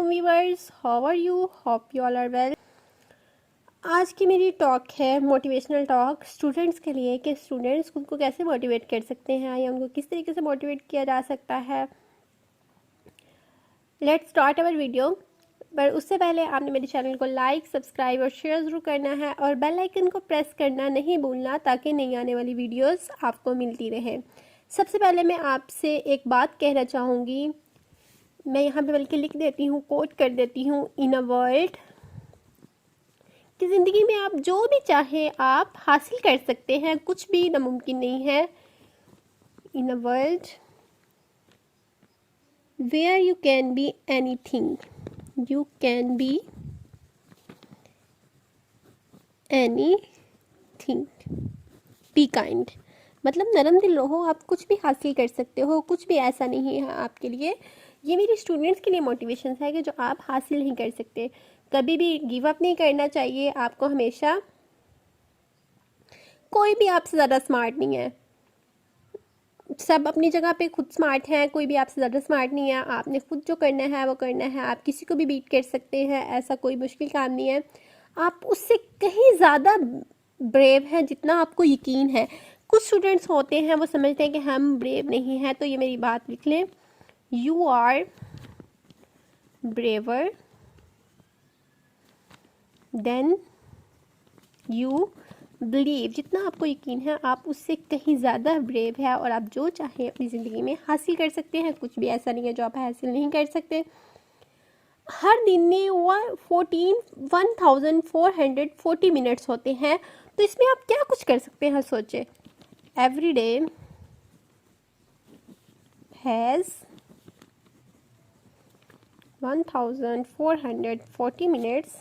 वालेकुम viewers, how are you? Hope you all are well. आज की मेरी टॉक है मोटिवेशनल टॉक स्टूडेंट्स के लिए कि स्टूडेंट्स खुद को कैसे मोटिवेट कर सकते हैं या उनको किस तरीके से मोटिवेट किया जा सकता है। Let's start our video. पर उससे पहले आपने मेरे चैनल को लाइक, सब्सक्राइब और शेयर ज़रूर करना है और बेल आइकन को प्रेस करना नहीं भूलना ताकि नई आने वाली वीडियोस आपको मिलती रहे। सबसे पहले मैं आपसे एक बात कहना चाहूँगी, मैं यहाँ पे बल्कि लिख देती हूँ, कोट कर देती हूँ। इन अ वर्ल्ड कि ज़िंदगी में आप जो भी चाहें आप हासिल कर सकते हैं, कुछ भी नामुमकिन नहीं है। In a world where you can be anything, you can be anything, be kind. मतलब नरम दिल रहो, आप कुछ भी हासिल कर सकते हो, कुछ भी ऐसा नहीं है आपके लिए। ये मेरे स्टूडेंट्स के लिए मोटिवेशन है कि जो आप हासिल नहीं कर सकते, कभी भी गिव अप नहीं करना चाहिए आपको। हमेशा कोई भी आपसे ज़्यादा स्मार्ट नहीं है, सब अपनी जगह पे खुद स्मार्ट हैं, कोई भी आपसे ज़्यादा स्मार्ट नहीं है। आपने खुद जो करना है वो करना है। आप किसी को भी बीट कर सकते हैं, ऐसा कोई मुश्किल काम नहीं है। आप उससे कहीं ज़्यादा ब्रेव हैं जितना आपको यकीन है। कुछ स्टूडेंट्स होते हैं वो समझते हैं कि हम ब्रेव नहीं हैं, तो ये मेरी बात लिख लें, you are braver than you believe. जितना आपको यकीन है आप उससे कहीं ज़्यादा ब्रेव है और आप जो चाहें अपनी ज़िंदगी में हासिल कर सकते हैं। कुछ भी ऐसा नहीं है जो आप हासिल नहीं कर सकते। हर दिन में 1440 मिनट्स होते हैं, तो इसमें आप क्या कुछ कर सकते हैं सोचे। Every day has 1440 minutes.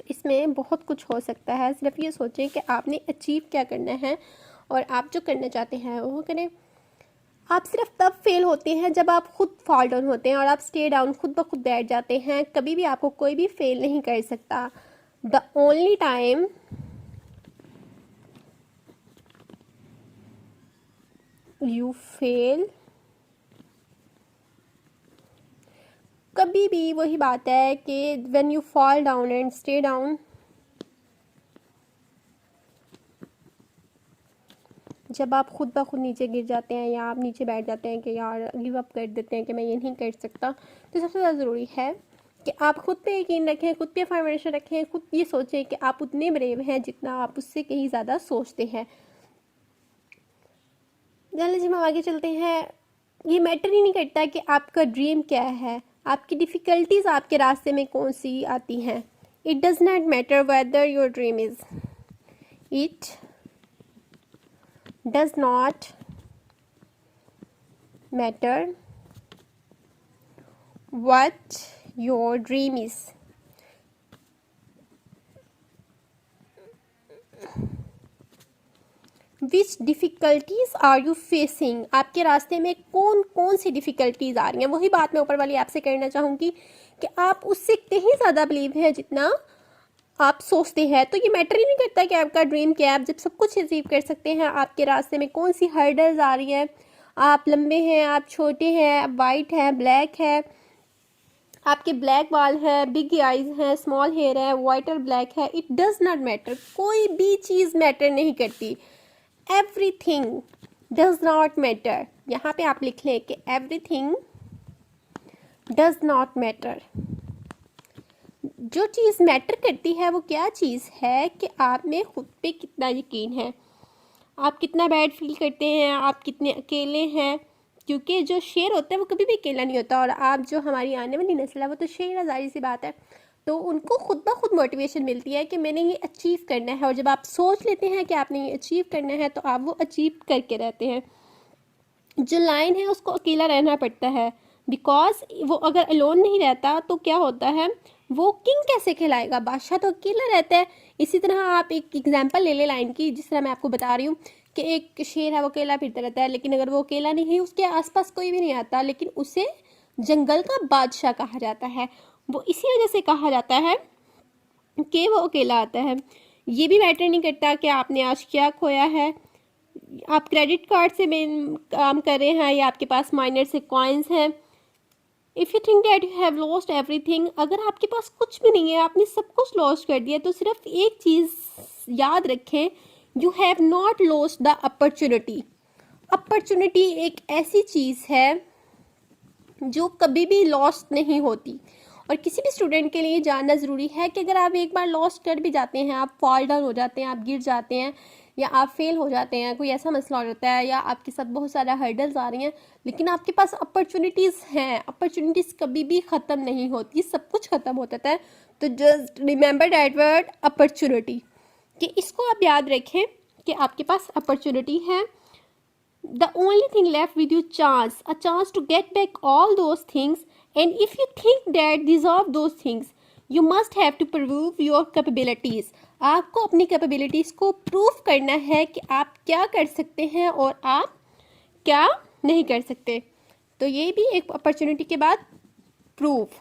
इसमें बहुत कुछ हो सकता है। सिर्फ ये सोचें कि आपने अचीव क्या करना है और आप जो करना चाहते हैं वो करें। आप सिर्फ तब फेल होते हैं जब आप खुद फॉल डाउन होते हैं और आप स्टे डाउन खुद ब खुद बैठ जाते हैं। कभी भी आपको कोई भी फेल नहीं कर सकता। The only time you fail, कभी भी वही बात है कि when you fall down and stay down, जब आप खुद ब खुद नीचे गिर जाते हैं या आप नीचे बैठ जाते हैं कि यार गिव अप कर देते हैं कि मैं ये नहीं कर सकता, तो सबसे ज़्यादा ज़रूरी है कि आप खुद पे यकीन रखें, खुद पे अफर्मेशन रखें, खुद ये सोचें कि आप उतने ब्रेव हैं जितना आप उससे कहीं ज़्यादा सोचते हैं। चलिए जी, हम आगे चलते हैं। ये मैटर ही नहीं करता कि आपका ड्रीम क्या है, आपकी डिफ़िकल्टीज़ आपके रास्ते में कौन सी आती हैं। It does not matter whether your dream is, it does not matter what your dream is. Which difficulties are you facing? आपके रास्ते में कौन कौन सी डिफ़िकल्टीज आ रही हैं। वही बात मैं ऊपर वाली आपसे कहना चाहूँगी कि आप उससे कहीं ज़्यादा बिलीव हैं जितना आप सोचते हैं। तो ये मैटर ही नहीं करता कि आपका ड्रीम क्या है। आप जब सब कुछ अचीव कर सकते हैं, आपके रास्ते में कौन सी हर्डल्स आ रही हैं, आप लंबे हैं, आप छोटे हैं, आप वाइट हैं, ब्लैक है, आपके ब्लैक बाल है, बिग आइज हैं, स्मॉल हेयर है, वाइट और ब्लैक है, इट डज़ नॉट मैटर। कोई भी चीज़ मैटर नहीं करती। Everything does not matter. यहाँ पे आप लिख लें कि एवरीथिंग डज़ नॉट मैटर। जो चीज़ मैटर करती है वो क्या चीज़ है कि आप में खुद पे कितना यकीन है, आप कितना बैड फील करते हैं, आप कितने अकेले हैं। क्योंकि जो शेर होता है वो कभी भी अकेला नहीं होता, और आप जो हमारी आने वाली नस्ल है वो तो शेर है, जाहिर सी बात है। तो उनको खुद ब खुद मोटिवेशन मिलती है कि मैंने ये अचीव करना है, और जब आप सोच लेते हैं कि आपने ये अचीव करना है तो आप वो अचीव करके रहते हैं। जो लायन है उसको अकेला रहना पड़ता है, बिकॉज वो अगर अलोन नहीं रहता तो क्या होता है, वो किंग कैसे कहलाएगा, बादशाह तो अकेला रहता है। इसी तरह आप एक एग्जांपल ले ले लाइन की, जिस तरह मैं आपको बता रही हूँ कि एक शेर है वो अकेला फिरता रहता है, लेकिन अगर वो अकेला नहीं है, उसके आसपास कोई भी नहीं आता, लेकिन उसे जंगल का बादशाह कहा जाता है। वो इसी वजह से कहा जाता है कि वो अकेला आता है। ये भी मैटर नहीं करता कि आपने आज क्या खोया है, आप क्रेडिट कार्ड से काम कर रहे हैं या आपके पास माइनर से कॉइन्स हैं, if you think that you have lost everything, अगर आपके पास कुछ भी नहीं है, आपने सब कुछ लॉस्ट कर दिया, तो सिर्फ एक चीज़ याद रखें, you have not lost the opportunity. Opportunity एक ऐसी चीज़ है जो कभी भी लॉस्ट नहीं होती। और किसी भी स्टूडेंट के लिए जानना ज़रूरी है कि अगर आप एक बार लॉस्ट कर भी जाते हैं, आप फॉल डाउन हो जाते हैं, आप गिर जाते हैं, या आप फेल हो जाते हैं, कोई ऐसा मसला हो जाता है, या आपके साथ बहुत सारा हर्डल्स आ रही हैं, लेकिन आपके पास अपॉर्चुनिटीज़ हैं, अपॉर्चुनिटीज़ कभी भी ख़त्म नहीं होती, सब कुछ ख़त्म हो जाता है। तो just remember that word opportunity, कि इसको आप याद रखें कि आपके पास अपॉर्चुनिटी है। The only thing left with you a chance to get back all those things, and if you think that deserve those things, you must have to prove your capabilities. आपको अपनी कैपेबिलिटीज़ को prove करना है कि आप क्या कर सकते हैं और आप क्या नहीं कर सकते। तो ये भी एक अपॉर्चुनिटी के बाद प्रूफ।